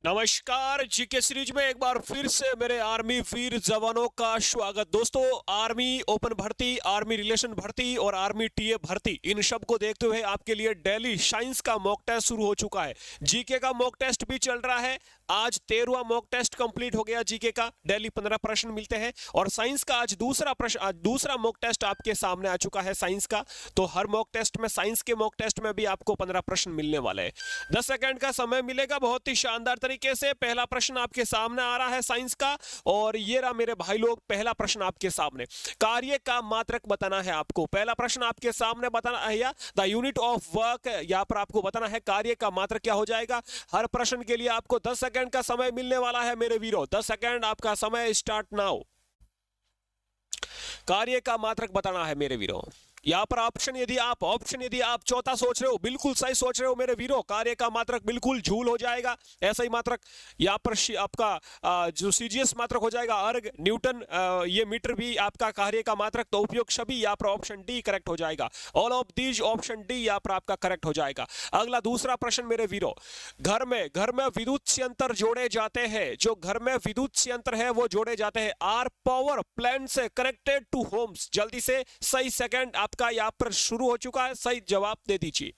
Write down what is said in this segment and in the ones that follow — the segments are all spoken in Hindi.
नमस्कार। जीके सीरीज में एक बार फिर से मेरे आर्मी वीर जवानों का स्वागत। दोस्तों, आर्मी ओपन भर्ती, आर्मी रिलेशन भर्ती और आर्मी टीए भर्ती, इन सब को देखते हुए आपके लिए डेली साइंस का मॉक टेस्ट शुरू हो चुका है। जीके का मॉक टेस्ट भी चल रहा है। आज 13वां मॉक टेस्ट कंप्लीट हो गया जीके का। डेली 15 प्रश्न मिलते हैं और साइंस का आज दूसरा मॉक टेस्ट आपके सामने आ चुका है साइंस का। तो हर मॉक टेस्ट में, साइंस के मॉक टेस्ट में भी आपको 15 प्रश्न मिलने वाले हैं। 10 सेकंड का समय मिलेगा। बहुत ही शानदार तरीके से पहला प्रश्न आपके सामने आ रहा है साइंस का। और ये रहा मेरे भाई लोग, पहला प्रश्न आपके सामने। कार्य का मात्रक बताना है आपको। पहला प्रश्न आपके सामने बताना है, या द यूनिट ऑफ वर्क, यहाँ पर आपको बताना है कार्य का मात्रक क्या हो जाएगा। हर प्रश्न के लिए आपको 10 सेकंड का समय मिलने वाला है मेरे वीरों। 10 सेकंड आपका समय स्टार्ट नाउ। कार्य का मात्रक बताना है मेरे वीरों। यहाँ पर ऑप्शन यदि आप चौथा सोच रहे हो, बिल्कुल सही सोच रहे हो मेरे वीरों। कार्य का मात्रक बिल्कुल झूल हो जाएगा। ऐसा ही मात्रक यहाँ पर आपका जो सीजीएस मात्रक हो जाएगा, अर्ग, न्यूटन, ये मीटर भी आपका कार्य का मात्रक। तो उपयोग सभी यहाँ पर ऑप्शन डी करेक्ट हो जाएगा। All of these option D यहाँ पर आपका करेक्ट हो जाएगा। अगला दूसरा प्रश्न मेरे वीरों। घर में विद्युत संयंत्र जोड़े जाते हैं। जो घर में विद्युत संयंत्र है वो जोड़े जाते हैं आर पावर प्लांट से कनेक्टेड टू होम्स। जल्दी से सही सेकंड आपका यहाँ पर शुरू हो चुका है। सही जवाब दे दीजिए।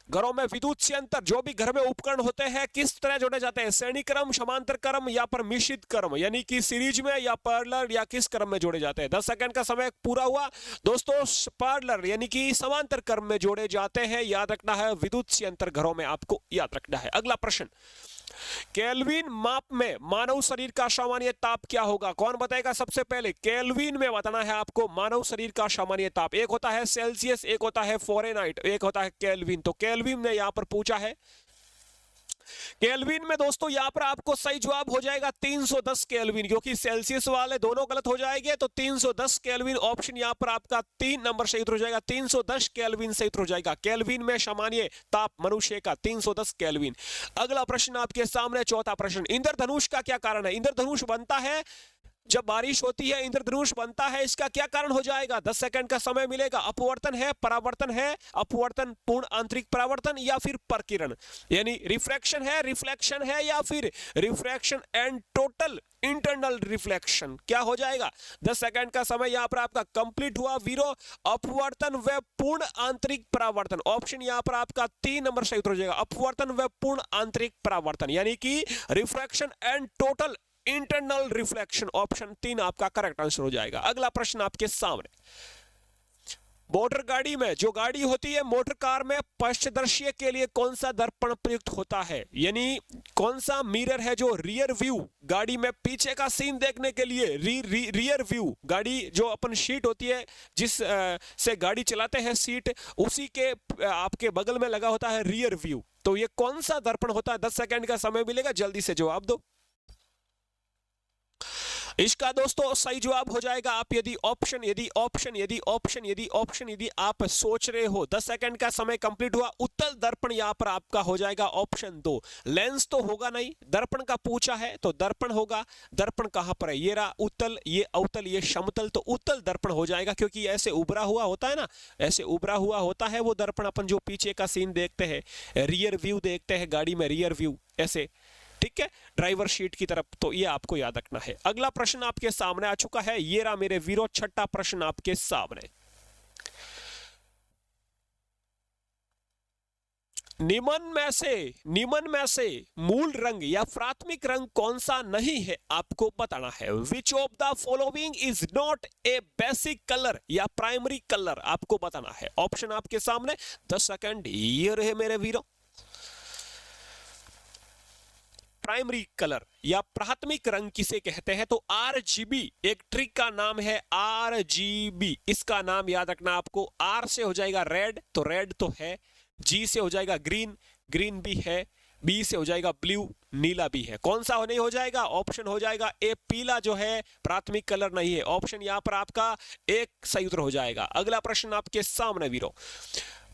घरों में विद्युत संयंत्र, जो भी घर में उपकरण होते हैं, किस तरह जोड़े जाते हैं? श्रेणी क्रम, समांतर क्रम या पर मिश्रित क्रम, यानी कि सीरीज में या पैरेलल, या किस क्रम में जोड़े जाते हैं? 10 सेकंड का समय पूरा हुआ दोस्तों। पैरेलल यानी कि समांतर क्रम में जोड़े जाते हैं। याद रखना है, विद्युत संयंत्र घरों में आपको याद रखना है। अगला प्रश्न, केल्विन माप में मानव शरीर का सामान्य ताप क्या होगा? कौन बताएगा सबसे पहले? केल्विन में बताना है आपको मानव शरीर का सामान्य ताप। एक होता है सेल्सियस, एक होता है फ़ारेनहाइट, एक होता है केल्विन। तो केल्विन ने यहां पर पूछा है। केल्विन में दोस्तों यहाँ पर आपको सही जवाब हो जाएगा 310 केल्विन, क्योंकि सेल्सियस वाले दोनों गलत हो जाएंगे। तो 310 केल्विन ऑप्शन यहाँ पर आपका 3 नंबर सही उत्तर हो जाएगा। 310 केल्विन सही उत्तर हो जाएगा। केल्विन में सामान्य ताप मनुष्य का 310 केल्विन। अगला प्रश्न आपके सामने, चौथा प्रश्न। इंद्रधनुष का क्या कारण है? इंद्रधनुष बनता है जब बारिश होती है, इंद्रधनुष बनता है। इसका क्या कारण हो जाएगा? 10 सेकंड का समय मिलेगा। अपवर्तन है, परावर्तन है, अपवर्तन, पूर्ण आंतरिक परावर्तन, या फिर परकिरण, यानी रिफ्रैक्शन है, रिफ्लेक्शन है, या फिर refraction and total internal reflection. क्या हो जाएगा? 10 सेकंड का समय यहां पर आपका कंप्लीट हुआ वीरो। अपवर्तन व पूर्ण आंतरिक परावर्तन ऑप्शन यहां पर आपका 3 नंबर सही उत्तर हो जाएगा। अपवर्तन व पूर्ण आंतरिक परावर्तन, यानी कि refraction and total internal reflection, option 3 आपका करेक्ट आंसर हो जाएगा। अगला प्रश्न आपके सामने। मोटर गाड़ी में, जो गाड़ी होती है मोटर कार में, पश्चदर्शी के लिए कौन सा दर्पण प्रयुक्त होता है? यानी कौन सा मिरर है जो रियर व्यू, गाड़ी में पीछे का सीन देखने के लिए, रियर व्यू, गाड़ी जो अपन सीट होती है जिस से गाड़ी चलाते हैं, सीट उसी के आपके बगल में लगा होता है रियर व्यू। तो ये कौन सा दर्पण होता है? 10 सेकंड का समय मिलेगा, जल्दी से जवाब दो। इसका दोस्तों सही जवाब हो जाएगा, आप यदि आप सोच रहे हो। 10 सेकंड का समय कंप्लीट हुआ। उत्तल दर्पण यहां पर आपका हो जाएगा ऑप्शन 2। लेंस तो होगा नहीं, दर्पण का पूछा है तो दर्पण होगा। दर्पण कहां पर है? ये रहा उत्तल, ये अवतल, ये समतल। तो उत्तल दर्पण हो जाएगा, क्योंकि ऐसे उभरा हुआ होता है ना, ऐसे उभरा हुआ होता है वो दर्पण। अपन जो पीछे का सीन देखते हैं, रियर व्यू देखते हैं गाड़ी में, रियर व्यू ऐसे, ठीक है, ड्राइवर सीट की तरफ। तो ये आपको याद रखना है। अगला प्रश्न आपके सामने आ चुका है। ये रहा मेरे वीरों, छठा प्रश्न आपके सामने। निम्न में से मूल रंग या प्राथमिक रंग कौन सा नहीं है, आपको बताना है। Which of the following is not a basic colour या प्राइमरी कलर, आपको बताना है। ऑप्शन आपके सामने, 10 सेकंड ये रहे मेरे वीरों। प्राइमरी कलर या प्राथमिक रंग किसे कहते हैं? तो आरजीबी एक ट्रिक का नाम है। आरजीबी, इसका नाम याद रखना आपको। आर से हो जाएगा रेड, तो रेड तो है। जी से हो जाएगा ग्रीन, ग्रीन भी है। बी से हो जाएगा ब्लू, नीला भी है। कौन सा नहीं हो जाएगा? ऑप्शन हो जाएगा ए, पीला जो है प्राथमिक कलर नहीं है। ऑप्शन यहां पर आपका एक सही उत्तर हो जाएगा। अगला प्रश्न आपके सामने वीरों।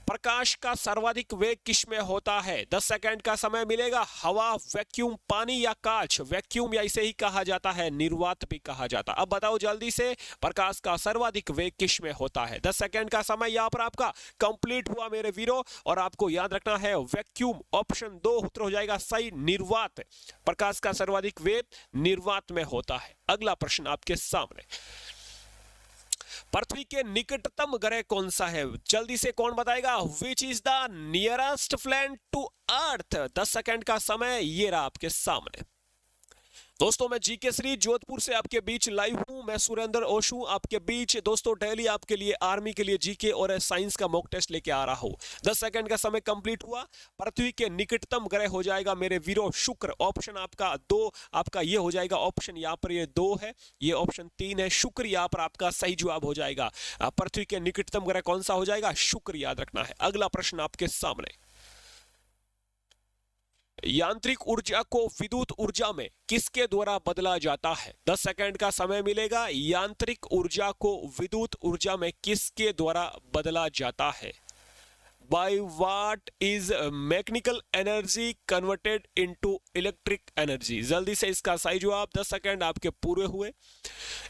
प्रकाश का सर्वाधिक वेग किसमें होता है? 10 सेकंड का समय मिलेगा। हवा, वैक्यूम, पानी या कांच? वैक्यूम या इसे ही कहा जाता है निर्वात भी कहा जाता है। अब बताओ जल्दी से, प्रकाश का सर्वाधिक वेग किसमें होता है? 10 सेकंड का समय यहाँ पर आपका कंप्लीट हुआ मेरे वीरों, और आपको याद रखना है वैक्यूम, ऑप्शन 2 उत्तर हो जाएगा सही। निर्वात, प्रकाश का सर्वाधिक वेग निर्वात में होता है। अगला प्रश्न आपके सामने, पृथ्वी के निकटतम ग्रह कौन सा है? जल्दी से कौन बताएगा? Which is the nearest planet to earth? 10 second का समय ये रहा आपके सामने। दोस्तों मैं जीके श्री जोधपुर से आपके बीच लाइव हूं। मैं सुरेंद्र ओशू आपके बीच दोस्तों डेली आपके लिए आर्मी के लिए जीके और साइंस का मॉक टेस्ट लेके आ रहा हूं। 10 सेकंड का समय कंप्लीट हुआ। पृथ्वी के निकटतम ग्रह हो जाएगा मेरे वीरों शुक्र। ऑप्शन आपका 2, आपका ये हो जाएगा ऑप्शन, यहाँ पर ये 2 है, ये ऑप्शन 3 है। शुक्र यहाँ पर आपका सही जवाब हो जाएगा। पृथ्वी के निकटतम ग्रह कौन सा हो जाएगा? शुक्र, याद रखना है। अगला प्रश्न आपके सामने, यांत्रिक ऊर्जा को विद्युत ऊर्जा में किसके द्वारा बदला जाता है? 10 सेकंड का समय मिलेगा। यांत्रिक ऊर्जा को विद्युत ऊर्जा में किसके द्वारा बदला जाता है? By what is mechanical energy converted into electric energy? जल्दी से इसका सही जवाब, 10 सेकंड आपके पूरे हुए।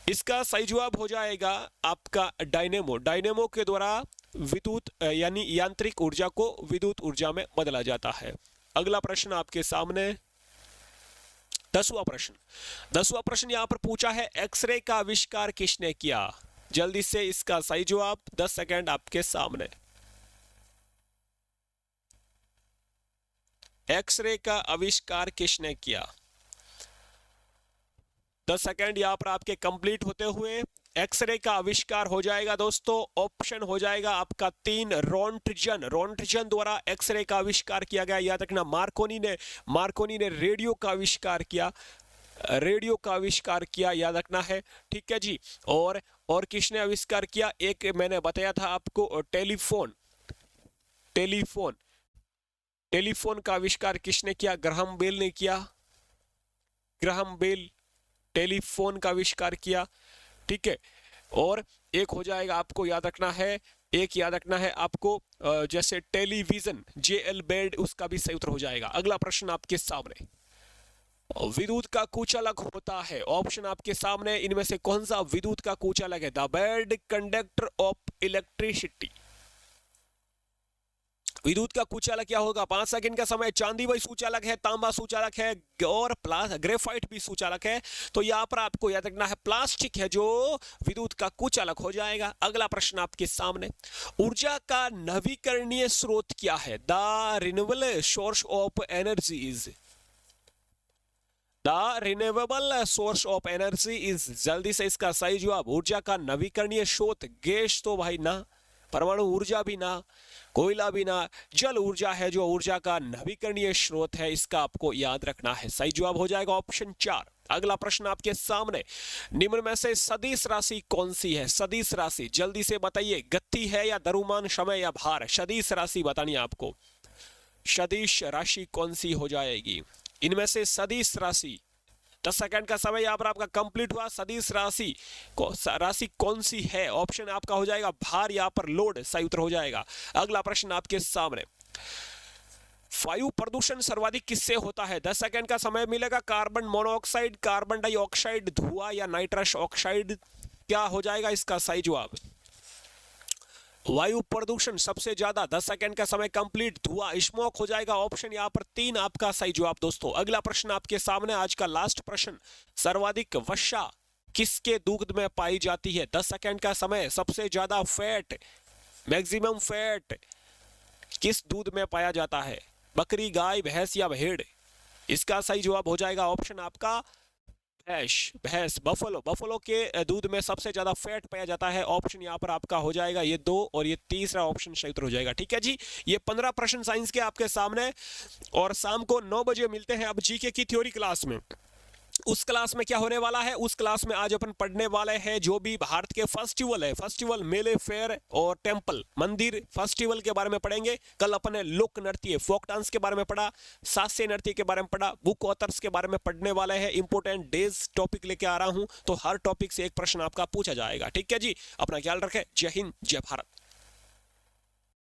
इसका सही जवाब हो जाएगा आपका डायनेमो। डायनेमो के द्वारा विद्युत यानी यांत्रिक ऊर्जा को विद्युत ऊर्जा में बदला जाता है। अगला प्रश्न आपके सामने, 10वां प्रश्न। 10वां प्रश्न यहां पर पूछा है, एक्सरे का आविष्कार किसने किया? जल्दी से इसका सही जवाब, 10 सेकंड आपके सामने। एक्सरे का आविष्कार किसने किया? 10 सेकंड यहां पर आपके कंप्लीट होते हुए। एक्सरे का आविष्कार हो जाएगा दोस्तों, ऑप्शन हो जाएगा आपका 3, रोंटजन। रोंटजन द्वारा एक्सरे का आविष्कार किया गया। याद रखना, मार्कोनी ने रेडियो का आविष्कार किया, रेडियो का आविष्कार किया, याद रखना है। ठीक है जी। और किसने आविष्कार किया? एक मैंने बताया था आपको, टेलीफोन का आविष्कार किसने किया? ग्राहम बेल ने किया। ग्राहम बेल टेलीफोन का आविष्कार किया। ठीक है। और एक हो जाएगा आपको याद रखना है, एक याद रखना है आपको जैसे टेलीविजन, जेएल बेड, उसका भी सही उत्तर हो जाएगा। अगला प्रश्न आपके सामने, विद्युत का कुचालक होता है। ऑप्शन आपके सामने, इनमें से कौन सा विद्युत का कुचालक है? The bad conductor of electricity. विद्युत का कुचालक क्या होगा? 5 सेकंड का समय। चांदी वही सुचालक है, तांबा सुचालक है और ग्रेफाइट भी सुचालक है। तो यहाँ पर आपको याद रखना है प्लास्टिक है जो विद्युत का कुचालक हो जाएगा। अगला प्रश्न आपके सामने, ऊर्जा का नवीकरणीय स्रोत क्या है? The renewable source of energy is, the renewable source of energy is. जल्दी से इसका सही जवाब, ऊर्जा का नवीकरणीय स्रोत, गैस तो भाई ना, परमाणु ऊर्जा भी ना, कोयला भी ना, जल ऊर्जा है जो ऊर्जा का नवीकरणीय स्रोत है। इसका आपको याद रखना है। सही जवाब हो जाएगा ऑप्शन 4। अगला प्रश्न आपके सामने, निम्न में से सदिश राशि कौन सी है? सदिश राशि जल्दी से बताइए, गति है या द्रव्यमान, समय या भार? सदिश राशि बतानी है आपको। सदिश राशि कौन सी हो जाएगी? इनमें से सदिश राशि, 10 सेकंड का समय यहाँ पर आपका कंप्लीट हुआ। सदिश राशि कौन सी है? ऑप्शन आपका हो जाएगा भार, यहाँ पर लोड, सही उत्तर हो जाएगा। अगला प्रश्न आपके सामने, वायु प्रदूषण सर्वाधिक किससे होता है? 10 सेकंड का समय मिलेगा। कार्बन मोनोऑक्साइड, कार्बन डाइऑक्साइड, धुआं या नाइट्रस ऑक्साइड? क्या हो जाएगा इसका सही जवाब? वायु प्रदूषण सबसे ज्यादा, 10 सेकंड का समय कंप्लीट, धुआं, स्मोक हो जाएगा। ऑप्शन यहाँ पर 3 आपका सही जवाब दोस्तों। अगला प्रश्न आपके सामने, आज का लास्ट प्रश्न, सर्वाधिक वसा किसके दूध में पाई जाती है? 10 सेकंड का समय। सबसे ज्यादा फैट, मैक्सिमम फैट किस दूध में पाया जाता है? बकरी, गाय, भैंस या भेड़? इसका सही जवाब हो जाएगा ऑप्शन आपका भैंस, बफलो के दूध में सबसे ज्यादा फैट पाया जाता है। ऑप्शन यहाँ पर आपका हो जाएगा ये 2 और ये तीसरा ऑप्शन सही उत्तर हो जाएगा। ठीक है जी, ये 15 प्रश्न साइंस के आपके सामने, और शाम को 9 बजे मिलते हैं अब जीके की थ्योरी क्लास में। उस क्लास में क्या होने वाला है? उस क्लास में आज अपन पढ़ने वाले हैं जो भी भारत के फेस्टिवल है, फेस्टिवल, मेले, फेयर और टेंपल, मंदिर, फेस्टिवल के बारे में पढ़ेंगे। कल अपन ने लोक नृत्य, फोक डांस के बारे में पढ़ा, शास्त्रीय नृत्य के बारे में पढ़ा, बुक ऑथर्स के बारे में पढ़ने वाले हैं। इंपोर्टेंट डेज टॉपिक लेके आ रहा हूं, तो हर टॉपिक से एक प्रश्न आपका पूछा जाएगा। ठीक है जी, अपना ख्याल रखें। जय हिंद, जय भारत।